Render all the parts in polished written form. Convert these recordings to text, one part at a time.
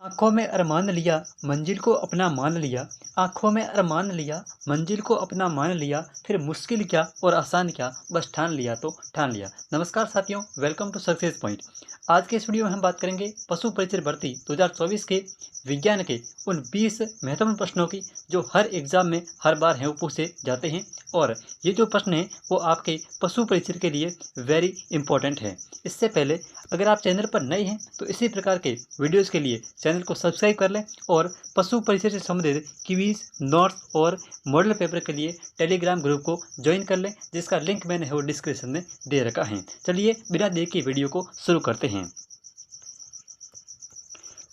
आँखों में अरमान लिया, मंजिल को अपना मान लिया। आँखों में अरमान लिया, मंजिल को अपना मान लिया। फिर मुश्किल क्या और आसान क्या, बस ठान लिया तो ठान लिया। नमस्कार साथियों, वेलकम टू सक्सेस पॉइंट। आज के इस वीडियो में हम बात करेंगे पशु परिचय भर्ती 2024 के विज्ञान के उन 20 महत्वपूर्ण प्रश्नों की जो हर एग्जाम में हर बार हैं वो पूछे जाते हैं। और ये जो प्रश्न हैं वो आपके पशु परिचय के लिए वेरी इंपॉर्टेंट है। इससे पहले अगर आप चैनल पर नए हैं तो इसी प्रकार के वीडियोस के लिए चैनल को सब्सक्राइब कर लें और पशु परिचय से संबंधित क्विज, नोट्स और मॉडल पेपर के लिए टेलीग्राम ग्रुप को ज्वाइन कर लें, जिसका लिंक मैंने वो डिस्क्रिप्शन में दे रखा है। चलिए बिना देर के वीडियो को शुरू करते हैं।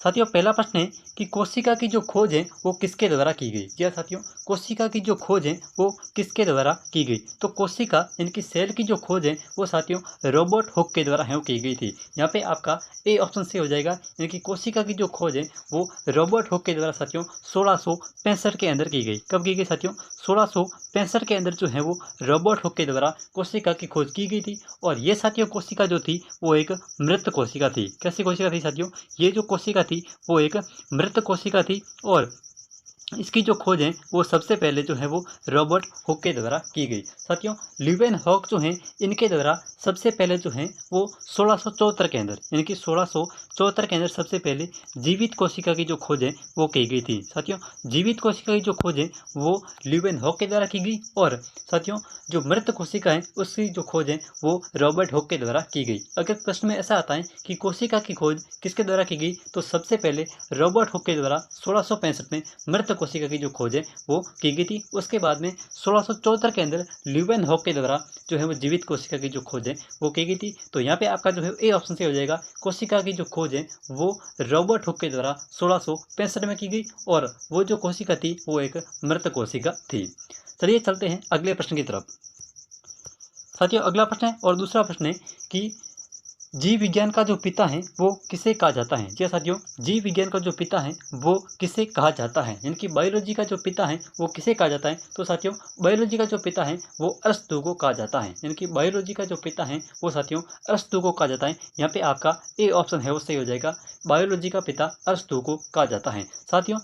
साथियों, पहला प्रश्न है कि कोशिका की जो खोज है वो किसके द्वारा की गई। जी हाँ साथियों, कोशिका की जो खोज है वो किसके द्वारा की गई। तो कोशिका इनकी सेल की जो खोज है वो साथियों रॉबर्ट हुक के द्वारा है वो की गई थी। यहाँ पे आपका ए ऑप्शन से हो जाएगा। इनकी कोशिका की जो खोज है वो रॉबर्ट हुक के द्वारा साथियों 1665 के अंदर की गई। कब की गई साथियों? 1665 के अंदर जो है वो रॉबर्ट हुक के द्वारा कोशिका की खोज की गई थी। और ये साथियों कोशिका जो थी वो एक मृत कोशिका थी। कैसी कोशिका थी साथियों? ये जो कोशिका थी वो एक मृत कोशिका थी और इसकी जो खोज है वो सबसे पहले जो है वो रॉबर्ट हुक के द्वारा की गई। साथियों, ल्यूवेनहॉक जो हैं इनके द्वारा सबसे पहले जो है वो 1674 के अंदर, यानी कि 1674 के अंदर सबसे पहले जीवित कोशिका की जो खोज है वो की गई थी। साथियों, जीवित कोशिका की जो खोज है वो ल्यूवेनहॉक के द्वारा की गई और साथियों जो मृत कोशिका है उसकी जो खोज है वो रॉबर्ट हुक के द्वारा की गई। अगर प्रश्न में ऐसा आता है कि कोशिका की खोज किसके द्वारा की गई तो सबसे पहले रॉबर्ट हुक के द्वारा 1665 में मृत कोशिका की जो खोज है वो की गई थी। उसके बाद में 1674 के अंदर ल्यूवेनहॉक के द्वारा जो है वो जीवित कोशिका की जो खोज है वो की गई थी। तो यहाँ पे आपका जो है ए ऑप्शन से हो जाएगा। कोशिका की जो खोज है वो रॉबर्ट हुक के द्वारा 1665 में की गई और वो जो कोशिका थी वो एक मृत कोशिका थी। चलिए चलते हैं अगले प्रश्न की तरफ। साथियों, अगला प्रश्न है और दूसरा प्रश्न है कि जीव विज्ञान का जो पिता है वो किसे कहा जाता है। जी साथियों, जीव विज्ञान का जो पिता है वो किसे कहा जाता है, यानी कि बायोलॉजी का जो पिता है वो किसे कहा जाता है। तो साथियों बायोलॉजी का जो पिता है वो अरस्तू को कहा जाता है, यानी कि बायोलॉजी का जो पिता है वो साथियों अरस्तू को कहा जाता है। यहाँ पे आपका ए ऑप्शन है वो सही हो जाएगा। बायोलॉजी का पिता अरस्तू को कहा जाता है। साथियों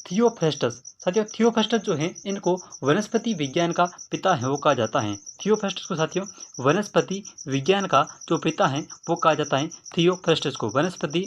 थियोफ्रास्टस जो है इनको वनस्पति विज्ञान का पिता है वो कहा जाता है। थियोफ्रास्टस को साथियों वनस्पति विज्ञान का जो पिता है वो कहा जाता है। थियोफ्रास्टस को वनस्पति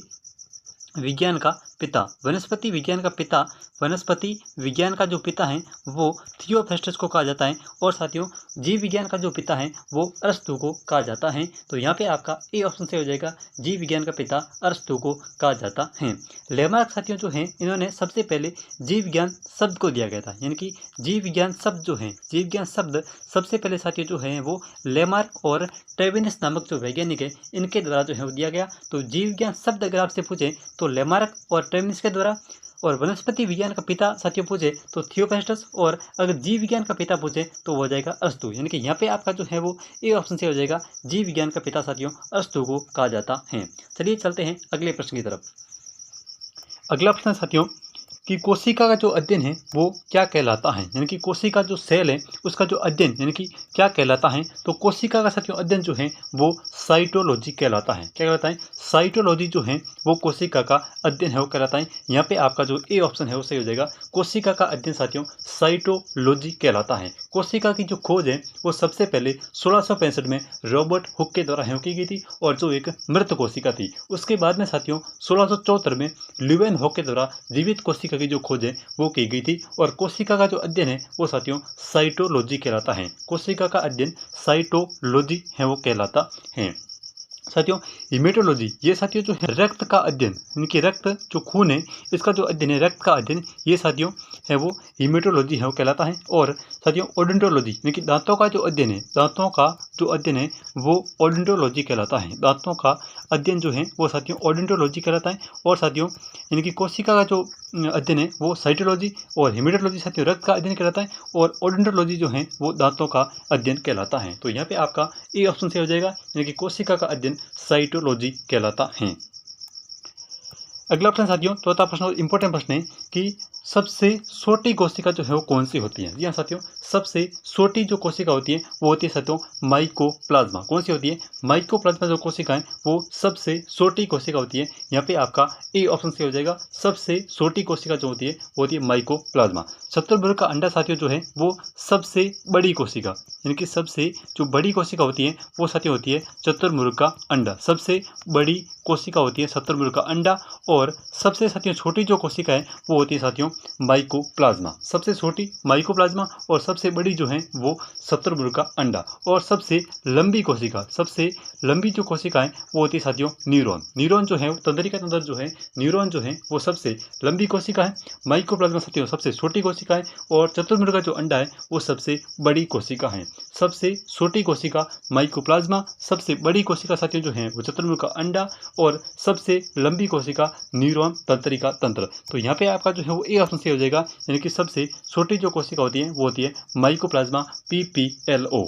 विज्ञान का पिता, वनस्पति विज्ञान का पिता, वनस्पति विज्ञान का जो पिता है वो थियोफ्रास्टस को कहा जाता है। और साथियों जीव विज्ञान का जो पिता है वो अरस्तू को कहा जाता है। तो यहाँ पे आपका ए ऑप्शन से हो जाएगा। जीव विज्ञान का पिता अरस्तू को कहा जाता है। लेमार्क साथियों जो हैं इन्होंने सबसे पहले जीव विज्ञान शब्द को दिया गया था, यानी कि जीव विज्ञान शब्द जो है, जीव विज्ञान शब्द सबसे पहले साथियों जो है वो लेमार्क और ट्रेविनस नामक जो वैज्ञानिक है इनके द्वारा जो है वो दिया गया। तो जीव विज्ञान शब्द अगर आपसे पूछे तो लेमार्क और ट्रेविनस के द्वारा, और वनस्पति विज्ञान का पिता साथियों पूछे तो थियोफ्रास्टस, और अगर जीव विज्ञान का पिता पूछे तो हो जाएगा अरस्तू, यानी कि यहाँ पे आपका जो है वो ए ऑप्शन से हो जाएगा। जीव विज्ञान का पिता साथियों अरस्तू को कहा जाता है। चलिए चलते हैं अगले प्रश्न की तरफ। अगला प्रश्न साथियों कि कोशिका का जो अध्ययन है वो क्या कहलाता है, यानी कि कोशिका जो सेल है उसका जो अध्ययन यानी कि क्या कहलाता है। तो कोशिका का साथियों अध्ययन जो है वो साइटोलॉजी कहलाता है। क्या कहलाता है? साइटोलॉजी जो है वो कोशिका का अध्ययन है वो कहलाता है। यहाँ पे आपका जो ए ऑप्शन है वो सही हो जाएगा। कोशिका का अध्ययन साथियों साइटोलॉजी कहलाता है। कोशिका की जो खोज है वो सबसे पहले 1665 में रॉबर्ट हुक के द्वारा है की गई थी और जो एक मृत कोशिका थी। उसके बाद में साथियों 1674 में ल्यूवेनहॉक के द्वारा जीवित कोशिका की जो खोज है वो की गई थी और कोशिका का जो अध्ययन है वो साथियों साइटोलॉजी कहलाता है। कोशिका का अध्ययन साइटोलॉजी है वो कहलाता है। साथियों हिमेटोलॉजी, ये साथियों जो है रक्त का अध्ययन, यानी कि रक्त जो खून है इसका जो अध्ययन है, रक्त का अध्ययन, ये साथियों है वो हिमेटोलॉजी है वो कहलाता है। और साथियों ओडोंटोलॉजी, यानी कि दांतों का जो अध्ययन है, दांतों का जो अध्ययन है वो ओडोंटोलॉजी कहलाता है। दांतों का अध्ययन जो है वो साथियों ओडोंटोलॉजी कहलाता है। और साथियों यानी कि कोशिका का जो अध्ययन है वो साइटोलॉजी, और हिमेटोलॉजी साथियों रक्त का अध्ययन कहलाता है, और ओडोंटोलॉजी जो है वो दांतों का अध्ययन कहलाता है। तो यहाँ पे आपका ए ऑप्शन से हो जाएगा, यानी कि कोशिका का अध्ययन साइटोलॉजी कहलाता है। अगला प्रश्न साथियों चौथा प्रश्न और इंपॉर्टेंट प्रश्न है कि सबसे छोटी कोशिका जो है वो कौन सी होती है? जी हाँ साथियों, सबसे छोटी जो कोशिका होती है वो होती है साथियों माइकोप्लाज्मा। कौन सी होती है? माइकोप्लाज्मा जो कोशिका है वो सबसे छोटी कोशिका होती है। यहाँ पे आपका ए ऑप्शन सही हो जाएगा। सबसे छोटी कोशिका जो होती है वो होती है माइकोप्लाज्मा। शुतुरमुर्ग का अंडा साथियों जो है वो सबसे बड़ी कोशिका, यानी कि सबसे जो बड़ी कोशिका होती है वो साथियों होती है शुतुरमुर्ग का अंडा। सबसे बड़ी कोशिका होती है शुतुरमुर्ग का अंडा, और सबसे साथियों छोटी जो कोशिका है वो होती है साथियों माइकोप्लाज्मा। सबसे छोटी माइकोप्लाज्मा और सबसे बड़ी जो है वो शुतुरमुर्ग का अंडा। और सबसे लंबी कोशिका, सबसे लंबी जो कोशिका है वो होती है साथियों न्यूरॉन। न्यूरॉन जो है तंत्रिका के अंदर जो है न्यूरॉन जो है वो सबसे लंबी कोशिका है। माइकोप्लाज्मा साथियों सबसे छोटी कोशिका है, और शुतुरमुर्ग का जो अंडा है वो सबसे बड़ी कोशिका है। सबसे छोटी कोशिका माइकोप्लाज्मा, सबसे बड़ी कोशिका साथियों जो है वो शुतुरमुर्ग का अंडा, और सबसे लंबी कोशिका न्यूरॉन तंत्रिका तंत्र। तो यहाँ पे आपका जो है वो ए ऑप्शन सही हो जाएगा, यानी कि सबसे छोटी जो कोशिका होती है वो होती है माइकोप्लाज्मा PPLO।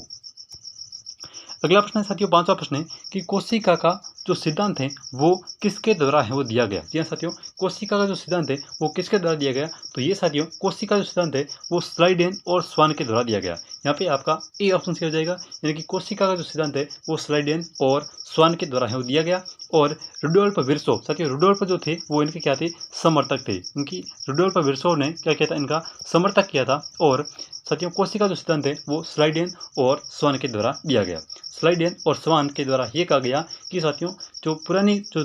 अगला प्रश्न है साथियों, पांचवा प्रश्न है कि कोशिका का जो सिद्धांत है वो किसके द्वारा है वो दिया गया? जी हाँ साथियों, कोशिका का जो सिद्धांत है वो किसके द्वारा दिया गया? तो ये साथियों कोशिका जो सिद्धांत है वो स्लाइडेन और स्वान के द्वारा दिया गया। यहाँ पे आपका ए ऑप्शन सही हो जाएगा, यानी कि कोशिका का जो सिद्धांत है वो स्लाइडेन और स्वान के द्वारा है वो दिया गया। और रुडोल्फ विर्सो साथियों, रुडोल्फ जो थे वो इनके क्या थे? समर्थक थे। इनकी रुडोल्फ विर्सो ने क्या किया था? इनका समर्थक किया था। और साथियों कोशिका जो सिद्धांत है वो स्लाइडेन और स्वान के द्वारा दिया गया। स्लाइडेन और स्वान के द्वारा ये कहा गया कि साथियों जो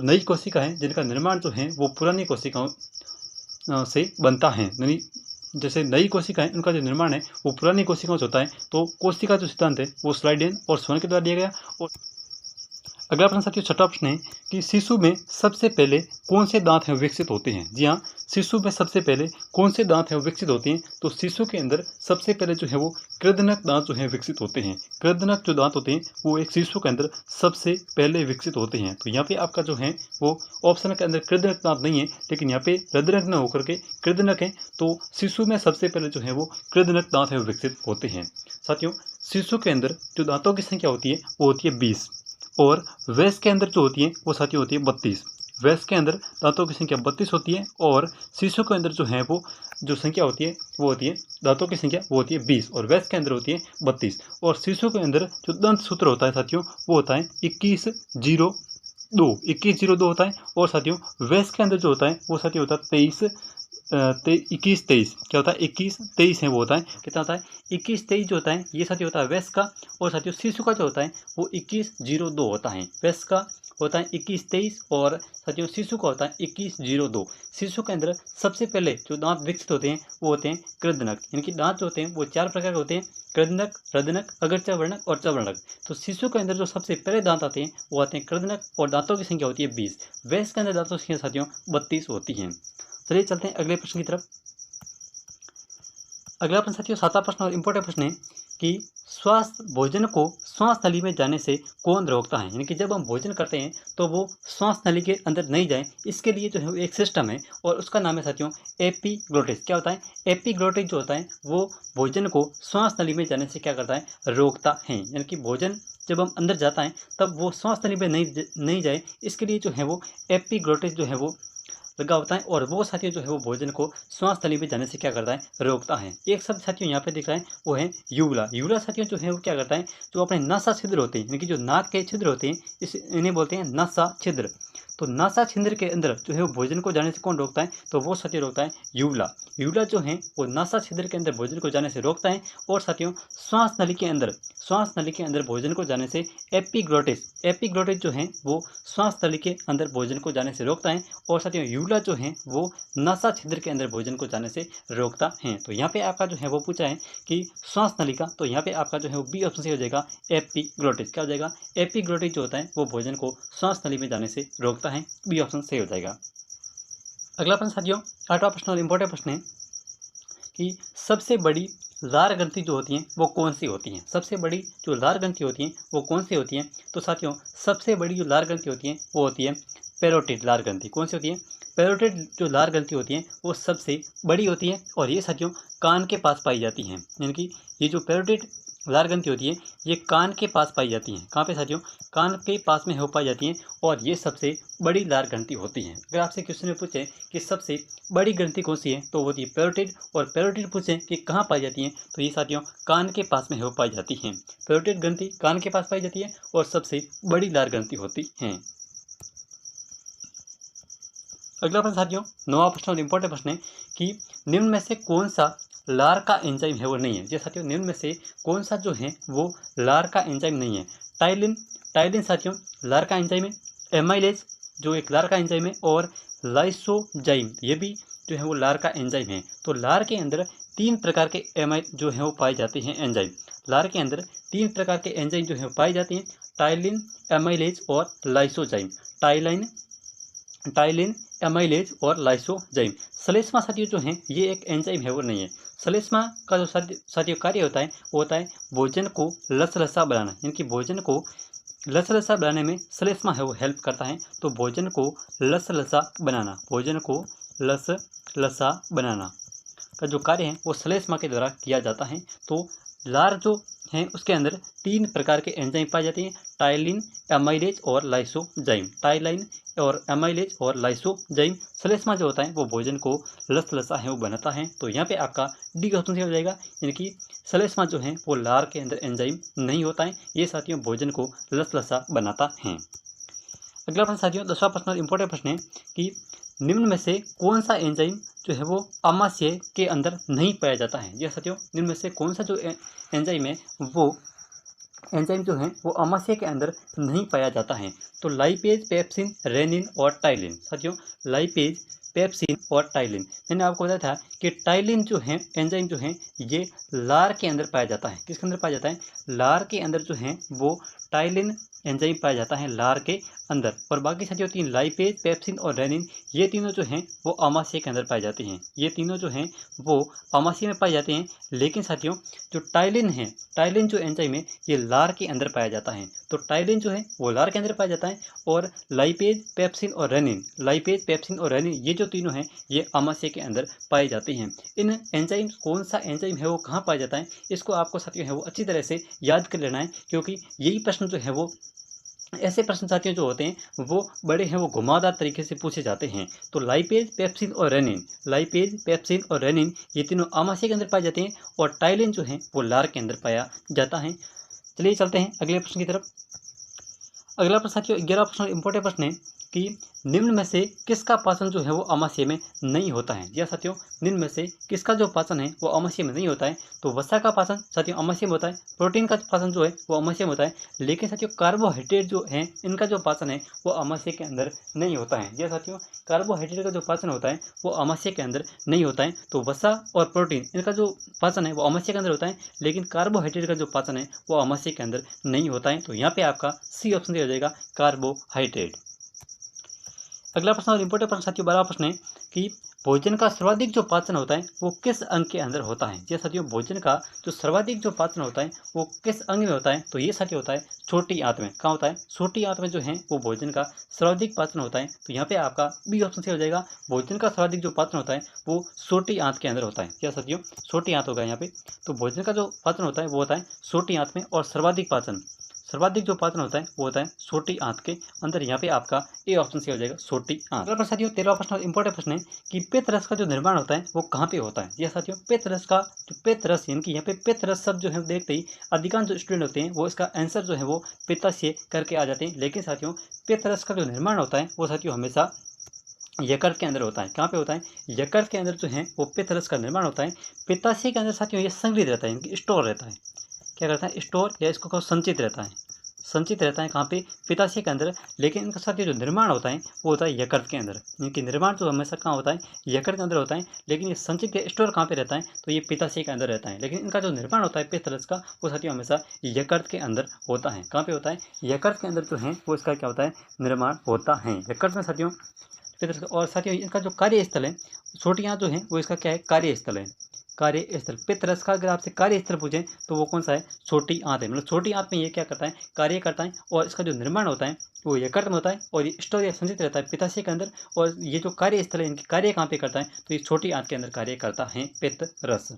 नई कोशिका है जिनका निर्माण जो है वो पुरानी कोशिकाओं से बनता है, यानी जैसे नई कोशिका है उनका जो निर्माण है वो पुरानी कोशिकाओं से होता है। तो कोशिका जो सिद्धांत है वो स्लाइडेन और स्वान के द्वारा दिया गया। और अगला प्रश्न साथियों, छठा प्रश्न है कि शिशु में सबसे पहले कौन से दांत हैं विकसित होते हैं? जी हाँ, शिशु में सबसे पहले कौन से दांत हैं विकसित होते हैं? तो शिशु के अंदर सबसे पहले जो है वो कृदनक दांत जो है विकसित होते हैं। कृदनक जो दांत होते हैं वो एक शिशु के अंदर सबसे पहले विकसित होते हैं। तो यहाँ पे आपका जो है वो ऑप्शन के अंदर कृदनक दांत नहीं है, लेकिन यहाँ पे रदनक न होकर के कृदनक है। तो शिशु में सबसे पहले जो है वो कृदनक दांत है विकसित होते हैं। साथियों शिशु के अंदर जो दांतों की संख्या होती है वो होती है 20, और वयस्क के अंदर जो होती है वो साथियों होती है 32। वयस्क के अंदर दांतों की संख्या 32 होती है, और शिशु के अंदर जो है वो जो संख्या होती है वो होती है दांतों की संख्या वो होती है 20, और वयस्क के अंदर होती है 32। और शिशु के अंदर जो दंत सूत्र होता है साथियों वो होता है 2102 होता है। और साथियों वयस्क के अंदर जो होता है वो साथियों होता है 21-23 क्या होता है? 21-23 है वो होता है। कितना होता है? 21-23 जो होता है ये साथियों होता है वयस्क का। और साथियों शिशु का जो होता है वो 2102 होता है। वयस्क का होता है 21-23, और साथियों शिशु का होता है 2102। शिशु के अंदर सबसे पहले जो दांत विकसित होते हैं वो होते हैं कृदनक। इनके दांत जो होते हैं वो 4 प्रकार के होते हैं: कृदनक, रदनक, अग्रचवर्णक और चवर्णक। तो शिशु के अंदर जो सबसे पहले दांत आते हैं वो आते हैं कृदनक, और दांतों की संख्या होती है 20। वयस्क के अंदर दांतों की संख्या साथियों 32 होती है। चलिए चलते हैं अगले प्रश्न की तरफ। अगला प्रश्न साथियों, सातवां प्रश्न और इम्पोर्टेंट प्रश्न है कि स्वास्थ्य भोजन को श्वास नली में जाने से कौन रोकता है? यानी कि जब हम भोजन करते हैं तो वो श्वास नली के अंदर नहीं जाए, इसके लिए जो है एक सिस्टम है, और उसका नाम है साथियों एपिग्लोटिस। क्या होता है? एपिग्लोटिस जो होता है वो भोजन को श्वास नली में जाने से क्या करता है? रोकता है। यानी कि भोजन जब हम अंदर जाता है तब वो श्वास नली में नहीं जाए, इसके लिए जो है वो एपिग्लोटिस जो है वो लगा होता है, और वो साथियों जो है वो भोजन को श्वास नली में जाने से क्या करता है? रोकता है। एक शब्द साथियों यहाँ पे दिख रहा है वो है यूवुला। यूवुला साथियों जो है वो क्या करता है? जो अपने नासा छिद्र होते हैं, यानी कि जो नाक के छिद्र होते हैं इन्हें बोलते हैं नासा छिद्र। तो नासा छिद्र के अंदर जो है वो भोजन को जाने से कौन रोकता है? तो वो साथियों रोकता है यूवुला। यूवुला जो है वो नासा छिद्र के अंदर भोजन को जाने से रोकता है। और साथियों श्वास नली के अंदर भोजन को जाने से एपिग्लोटिस जो है वो श्वास नली के अंदर भोजन को जाने से रोकता है। और साथियों यूवुला जो है वो नासा छिद्र के अंदर भोजन को जाने से रोकता है। तो यहाँ पे आपका जो है वो पूछा है कि श्वास नली का, तो यहाँ पे आपका जो है वो बी ऑप्शन से हो जाएगा एपिग्लोटिस। क्या हो जाएगा? एपिग्लोटिस जो होता है वो भोजन को श्वास नली में जाने से रोकता है। बी ऑप्शन सही हो जाएगा। अगला प्रश्न साथियों, आठवां प्रश्न और इम्पोर्टेंट प्रश्न है कि सबसे बड़ी लार ग्रंथि जो होती हैं वो कौन सी होती हैं? सबसे बड़ी जो लार ग्रंथि होती हैं वो कौन सी होती हैं? तो साथियों सबसे बड़ी जो लार ग्रंथि होती हैं वो होती है पैरोटिड लार ग्रंथि। कौन सी होती है? पैरोटिड जो लार ग्रंथि होती हैं वो सबसे बड़ी होती है, और ये साथियों कान के पास पाई जाती हैं। यानी कि ये जो पैरोटिड लार ग्रंथि होती है ये कान के पास पाई जाती हैं। कहाँ पे साथियों? कान के पास में हो पाई जाती हैं और ये सबसे बड़ी लार ग्रंथि होती हैं। अगर आपसे क्वेश्चन में पूछे कि सबसे बड़ी ग्रंथि कौन सी है तो वो होती है पैरोटिड, और पैरोटिड पूछे कि कहाँ पाई जाती हैं तो ये साथियों कान के पास में हो पाई जाती हैं। पैरोटिड ग्रंथि कान के पास पाई जाती है और सबसे बड़ी लार ग्रंथि होती हैं। अगला प्रश्न साथियों 9वां प्रश्न और इम्पोर्टेंट प्रश्न है कि निम्न में से कौन सा लार का एंजाइम है वो नहीं है। जी साथियों निम्न में से कौन सा जो है वो लार का एंजाइम नहीं है। टाइलिन, टाइलिन साथियों लार का एंजाइम है। एमाइलेज जो एक लार का एंजाइम है, और लाइसोजाइम ये भी जो है वो लार का एंजाइम है। तो लार के अंदर 3 प्रकार के एमाइल जो है वो पाए जाते हैं एंजाइम। लार के अंदर 3 प्रकार के एंजाइम जो है वो पाए जाते हैं, टाइलिन, एमाइलेज और लाइसोजाइम। टाइलिन, एमाइलेज और लाइसोजाइम। सलेस्मा साथियों जो है ये एक एंजाइम है वो नहीं है। सलेस्मा का जो साथियों कार्य होता है वो होता है भोजन को लसलसा बनाना, यानी कि भोजन को लसलसा बनाने में सलेस्मा है वो हेल्प करता है। तो भोजन को लसलसा बनाना, भोजन को लसलसा बनाना का जो कार्य है वो सलेस्मा के द्वारा किया जाता है। तो लार जो है उसके अंदर 3 प्रकार के एंजाइम पाए जाते हैं, टाइलिन, एमाइलेज और लाइसोजाइम। टाइलिन और एमाइलेज और लाइसोजाइम। सलेस्मा जो होता है वो भोजन को लसलसा है वो बनाता है। तो यहाँ पे आपका डी का ऑप्शन हो जाएगा, यानी कि सलेस्मा जो है वो लार के अंदर एंजाइम नहीं होता है, ये साथियों भोजन को लसलसा बनाता है। अगला प्रश्न साथियों 10वां प्रश्न और इम्पोर्टेंट प्रश्न है कि निम्न में से कौन सा एंजाइम जो है वो आमाशय के अंदर नहीं पाया जाता है। यह साथियों निम्न में से कौन सा जो एंजाइम है वो एंजाइम जो है वो आमाशय के अंदर नहीं पाया जाता है। तो लाइपेज, पेप्सिन, रेनिन और टाइलिन। साथियों लाइपेज, पेप्सिन और टाइलिन। मैंने आपको बताया था कि टाइलिन जो है एंजाइम जो है ये लार के अंदर पाया जाता है। किसके अंदर पाया जाता है? लार के अंदर जो है वो टाइलिन एंजाइम पाया जाता है लार के अंदर। और बाकी साथियों 3 लाइपेज, पेप्सिन और रेनिन ये तीनों जो हैं वो आमाशय के अंदर पाए जाते हैं। ये तीनों जो हैं वो आमाशय में पाए जाते हैं। लेकिन साथियों जो टाइलिन है, टाइलिन जो एंजाइम है ये लार के अंदर पाया जाता है। तो टाइलिन जो है वो लार के अंदर पाया जाता है, और लाइपेज, पेप्सिन और रेनिन, लाइपेज, पेप्सिन और रेनिन ये जो तीनों हैं ये आमाशय के अंदर पाए जाते हैं। इन एंजाइम कौन सा एंजाइम है वो कहाँ पाया जाता है इसको आपको साथियों है वो अच्छी तरह से याद कर लेना है, क्योंकि यही प्रश्न जो है वो ऐसे प्रश्न साथियों जो होते हैं वो बड़े हैं वो घुमावदार तरीके से पूछे जाते हैं। तो लाइपेज, पेप्सिन और रेनिन, लाइपेज, पेप्सिन और रेनिन ये तीनों आमाशय के अंदर पाए जाते हैं, और टाइलिन जो है वो लार के अंदर पाया जाता है। चलिए चलते हैं अगले प्रश्न की तरफ। अगला प्रश्न साथियों 11वां प्रश्न इंपॉर्टेंट प्रश्न है कि निम्न में से किसका पाचन जो है वो आमाशय में नहीं होता है। या साथियों निम्न में से किसका जो पाचन है वो आमाशय में नहीं होता है। तो वसा का पाचन साथियों आमाशय में होता है, प्रोटीन का पाचन जो है वो आमाशय में होता है, लेकिन साथियों कार्बोहाइड्रेट जो है इनका जो पाचन है वो आमाशय के अंदर नहीं होता है। यह साथियों कार्बोहाइड्रेट का जो पाचन होता है वो आमाशय के अंदर नहीं होता है। तो वसा और प्रोटीन इनका जो पाचन है वो आमाशय के अंदर होता है, लेकिन कार्बोहाइड्रेट का जो पाचन है वो आमाशय के अंदर नहीं होता है। तो यहाँ पे आपका सी ऑप्शन हो जाएगा, कार्बोहाइड्रेट। अगला प्रश्न और इम्पोर्टेंट प्रश्न साथियों 12वां प्रश्न है कि भोजन का सर्वाधिक जो पाचन होता है वो किस अंग के अंदर होता है। ये साथियों भोजन का जो सर्वाधिक जो पाचन होता है वो किस अंग में होता है। तो ये साथियों होता है छोटी आंत में। कहाँ होता है? छोटी आंत में जो है वो भोजन का सर्वाधिक पाचन होता है। तो यहाँ पे आपका बी ऑप्शन से हो जाएगा, भोजन का सर्वाधिक जो पाचन होता है वो छोटी आंत के अंदर होता है। क्या साथियों? छोटी आंत होगा यहाँ पे। तो भोजन का जो पाचन होता है वो होता है छोटी आंत में, और सर्वाधिक जो पाचन होता है वो होता है छोटी आंत के अंदर। यहाँ पे आपका ए ऑप्शन से हो जाएगा, छोटी आंत। अगला प्रश्न साथियों 13वां प्रश्न इंपॉर्टेंट प्रश्न है कि पित्त रस का जो निर्माण होता है वो कहाँ पे होता है। यह साथियों पित्त रस का जो पित्त रस, यानी कि यहाँ पे पित्त रस शब्द जो है देखते ही अधिकांश जो स्टूडेंट होते हैं वो इसका आंसर जो है वो पित्ताशय करके आ जाते हैं। लेकिन साथियों पित्त रस का जो निर्माण होता है वो साथियों हमेशा यकृत के अंदर होता है। कहाँ पे होता है? यकृत के अंदर जो है वो पित्त रस का निर्माण होता है। पित्ताशय के अंदर साथियों ये संग्रहित रहता है, इनकी स्टोर रहता है। क्या करता है? स्टोर, या इसको संचित रहता है। संचित रहता है कहाँ पे? पित्ताशय के अंदर। लेकिन इनका साथियों जो निर्माण होता है वो होता है यकृत के अंदर। इनकी निर्माण जो हमेशा कहाँ होता है? यकृत के अंदर होता है। लेकिन ये संचित या स्टोर कहाँ पे रहता है? तो ये पित्ताशय के अंदर रहता है। लेकिन इनका जो निर्माण होता है पित्त रस का वो साथियों हमेशा यकृत के अंदर होता है। कहाँ पे होता है? यकृत के अंदर जो है वो इसका क्या होता है? निर्माण होता है यकृत में साथियों पित्त रस। और साथियों इनका जो कार्यस्थल है, छोटी आंत जो है वो इसका क्या है? कार्यस्थल है। कार्यस्थल पित्त रस का अगर आपसे कार्यस्थल पूछें तो वो कौन सा है? छोटी आंत है। मतलब छोटी आंत में ये क्या करता है? कार्य करता है। और इसका जो निर्माण होता है वो यकृत में होता है, और ये स्टोर या संचित रहता है पित्ताशय के अंदर। और ये जो कार्यस्थल है इनकी कार्य कहाँ पे करता है? तो ये छोटी आंत के अंदर कार्य करता है पित्त रस।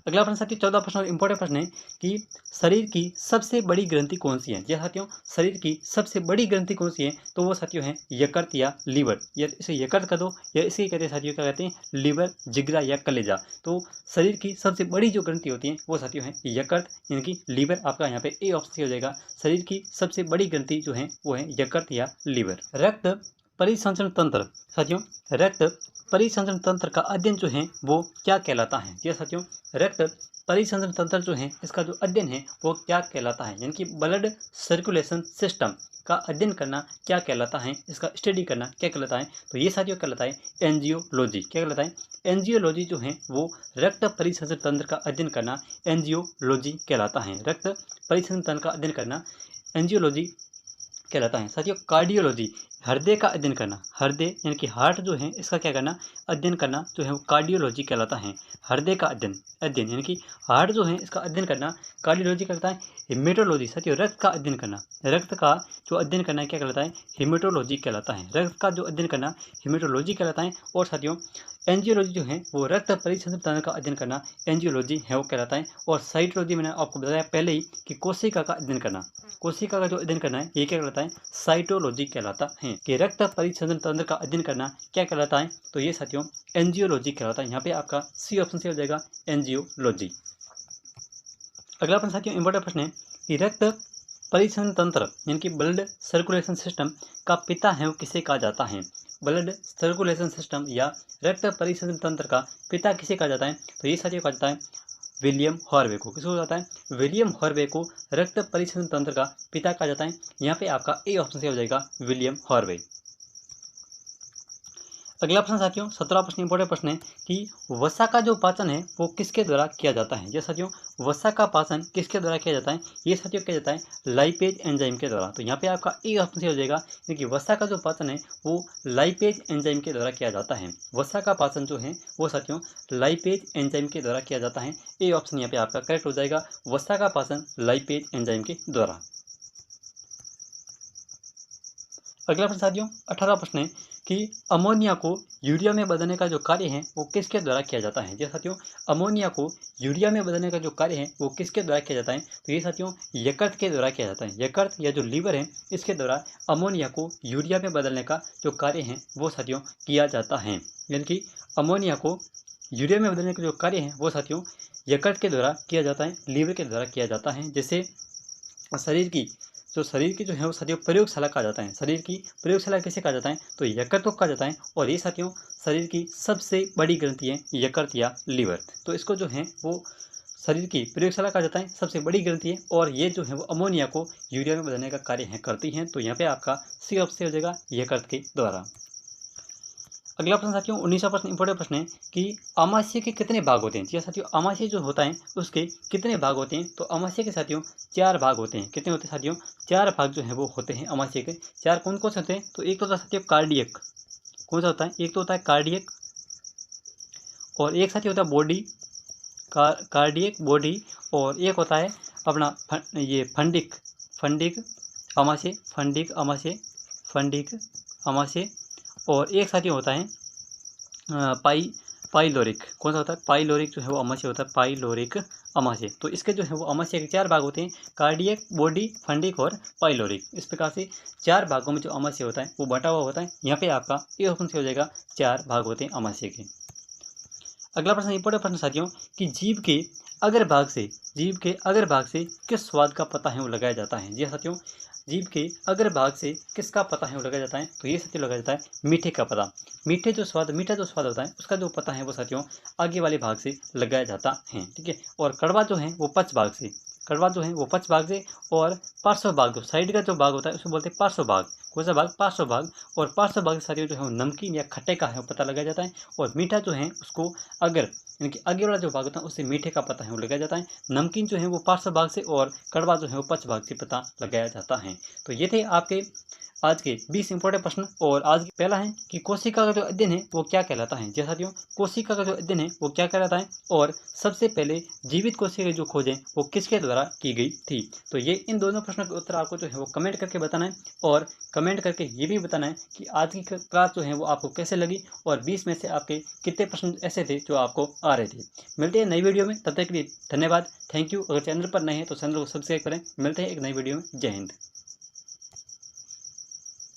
अगला प्रश्न साथियों 14 प्रश्न और इम्पोर्टेंट प्रश्न है कि शरीर की सबसे बड़ी ग्रंथि कौन सी है। जी साथियों, शरीर की सबसे बड़ी ग्रंथि कौन सी है, तो वो साथियों है यकृत या लीवर, या इसे यकृत कह दो या इसे कहते हैं साथियों, क्या कहते हैं, लीवर, जिगरा या कलेजा। तो शरीर की सबसे बड़ी जो ग्रंथि होती है वो साथियों है यकृत, यानी कि लीवर। आपका यहाँ पे ए ऑप्शन हो जाएगा। शरीर की सबसे बड़ी ग्रंथि जो है वो है यकृत या लीवर। रक्त परिसंचरण तंत्र साथियों, रक्त परिसंचरण तंत्र का अध्ययन जो है वो क्या कहलाता है। यह साथियों, रक्त परिसंचरण तंत्र जो है इसका जो अध्ययन है वो क्या कहलाता है, यानी कि ब्लड सर्कुलेशन सिस्टम का अध्ययन करना क्या कहलाता है, इसका स्टडी करना क्या कहलाता है, तो ये साथियों कहलाता है एंजियोलॉजी। क्या कहलाता है, एंजियोलॉजी जो है वो रक्त परिसंचरण तंत्र का अध्ययन करना एंजियोलॉजी कहलाता है। रक्त परिसंचरण तंत्र का अध्ययन करना एंजियोलॉजी कहलाता है। साथियों कार्डियोलॉजी, हृदय का अध्ययन करना, हृदय यानी कि हार्ट जो है इसका क्या करना, अध्ययन करना जो है वो कार्डियोलॉजी कहलाता है। हृदय का अध्ययन अध्ययन यानी कि हार्ट जो है इसका अध्ययन करना कार्डियोलॉजी कहलाता है। हिमेटोलॉजी साथियों, रक्त का अध्ययन करना, रक्त का जो अध्ययन करना क्या कहलाता है, हिमेटोलॉजी कहलाता है। रक्त का जो अध्ययन करना हिमेटोलॉजी कहलाता है। और साथियों एंजियोलॉजी जो है वो रक्त परिसंचरण तंत्र का अध्ययन करना एंजियोलॉजी है वो कहलाता है। और साइटोलॉजी मैंने आपको बताया पहले ही कि कोशिका का अध्ययन करना, कोशिका का जो अध्ययन करना है ये क्या कहलाता है, साइटोलॉजी कहलाता है। कि रक्त परिसंचरण तंत्र का अध्ययन करना क्या कहलाता है, तो ये साथियों एंजियोलॉजी कहलाता है। यहाँ पे आपका सी ऑप्शन से हो जाएगा एंजियोलॉजी। अगला प्रश्न साथियों इंपॉर्टेंट प्रश्न है कि रक्त परिसंचरण तंत्र यानी कि ब्लड सर्कुलेशन सिस्टम का पिता है वो किसे कहा जाता है। ब्लड सर्कुलेशन सिस्टम या रक्त परिसंचरण तंत्र का पिता किसे कहा जाता है, तो ये साथियों कहा जाता है विलियम हॉर्वे को। किसको जाता है, विलियम हॉर्वे को रक्त परिसंचरण तंत्र का पिता कहा जाता है। यहाँ पे आपका ए ऑप्शन से हो जाएगा विलियम हॉर्वे। अगला प्रश्न साथियों 17 प्रश्न इंपॉर्टेंट प्रश्न है कि वसा का जो पाचन है वो किसके द्वारा किया जाता है। ये साथियों वसा का पाचन किसके द्वारा किया जाता है, ये साथियों किया जाता है लाइपेज एंजाइम के द्वारा। तो यहाँ पे आपका ए ऑप्शन से हो जाएगा, क्योंकि वसा का जो पाचन है वो लाइपेज एंजाइम के द्वारा किया जाता है। वसा का पाचन जो है वो साथियों लाइपेज एंजाइम के द्वारा किया जाता है। ए ऑप्शन यहाँ पे आपका करेक्ट हो जाएगा, वसा का पाचन लाइपेज एंजाइम के द्वारा। अगला प्रश्न साथियों 18 प्रश्न है कि अमोनिया को यूरिया में बदलने का जो कार्य है वो किसके द्वारा किया जाता है। जी साथियों अमोनिया को यूरिया में बदलने का जो कार्य है वो किसके द्वारा किया जाता है, तो ये साथियों यकृत के द्वारा किया जाता है। यकृत या जो लीवर है इसके द्वारा अमोनिया को यूरिया में बदलने का जो कार्य है वो साथियों किया जाता है। यानी कि अमोनिया को यूरिया में बदलने का जो कार्य है वो साथियों यकृत के द्वारा किया जाता है, लीवर के द्वारा किया जाता है। जैसे शरीर की जो है वो साथियों प्रयोगशाला कहा जाता है। शरीर की प्रयोगशाला किसे कहा जाता है, तो यकृत को कहा जाता है। और ये साथियों शरीर की सबसे बड़ी ग्रंथि है यकृत या लीवर। तो इसको जो है वो शरीर की प्रयोगशाला कहा जाता है, सबसे बड़ी ग्रंथि है। और ये जो है वो अमोनिया को यूरिया में बदलने का कार्य है करती हैं। तो यहाँ पे आपका सी ऑप्शन हो जाएगा यकृत के द्वारा। अगला प्रश्न साथियों 19वां प्रश्न इंपॉर्टेंट प्रश्न है कि आमाशय के कितने भाग होते हैं। जी साथियों आमाशय जो होता है उसके कितने भाग होते हैं, तो आमाशय के साथियों 4 भाग होते हैं। कितने होते हैं साथियों, 4 भाग जो है वो होते हैं आमाशय के। 4 कौन कौन से होते हैं, तो एक तो होता है साथियों कार्डियक, कौन सा होता है, एक तो होता है कार्डियक, और एक साथी होता है बॉडी कार्डियक बॉडी, और एक होता है अपना ये फंडिक आमाशय, फंडिक आमाशय, और एक साथी होता है पाइलोरिक, कौन सा होता है, पाइलोरिक जो है वो आमाशय होता है, पाइलोरिक आमाशय। तो इसके जो है वो आमाशय के 4 भाग होते हैं, कार्डियक, बॉडी, फंडिक और पाइलोरिक। इस प्रकार से 4 भागों में जो आमाशय होता है वो बटा हुआ होता है। यहाँ पे आपका ए ऑप्शन से हो जाएगा 4 भाग होते हैं आमाशय के। अगला प्रश्न इंपॉर्टेंट प्रश्न साथियों कि जीभ के अग्रभाग से किस स्वाद का पता है वो लगाया जाता है। जी साथियों जीभ के अग्रभाग से किसका पता है वो लगाया जाता है, तो ये साथियों लगाया जाता है मीठे का पता। मीठा जो स्वाद होता है उसका जो पता है वो साथियों आगे वाले भाग से लगाया जाता है, ठीक है। और कड़वा जो है वो पक्ष भाग से, और पार्श्व भाग जो साइड का जो भाग होता है उसको बोलते हैं पार्श्व भाग। कौन सा भाग, पार्श्व भाग। और पार्श्व भाग साथियों जो है वो नमकीन या खट्टे का है वो पता लगाया जाता है। और मीठा जो है उसको यानी कि आगे वाला जो भाग होता है उससे मीठे का पता है वो लगाया जाता है। नमकीन जो है वो पार्श्व भाग से, और कड़वा जो है वो पक्ष भाग से पता लगाया जाता है। तो ये थे आपके आज के 20 इंपॉर्टेंट प्रश्न। और आज पहला है कि कोशिका का जो अध्ययन है वो क्या कहलाता है। जी साथियों, कोशिका का जो अध्ययन है वो क्या कहलाता है और सबसे पहले जीवित कोशिका की जो खोज है वो किसके द्वारा की गई थी। तो ये इन दोनों प्रश्नों के उत्तर आपको जो है वो कमेंट करके बताना है और कमेंट करके ये भी बताना है कि आज की क्लास जो है वो आपको कैसे लगी और 20 में से आपके कितने प्रश्न ऐसे थे जो आपको आ रहे थे। मिलते हैं नई वीडियो में, तब तक के लिए धन्यवाद, थैंक यू। अगर चैनल पर नए हैं तो चैनल को सब्सक्राइब करें। मिलते हैं एक नई वीडियो में। जय हिंद।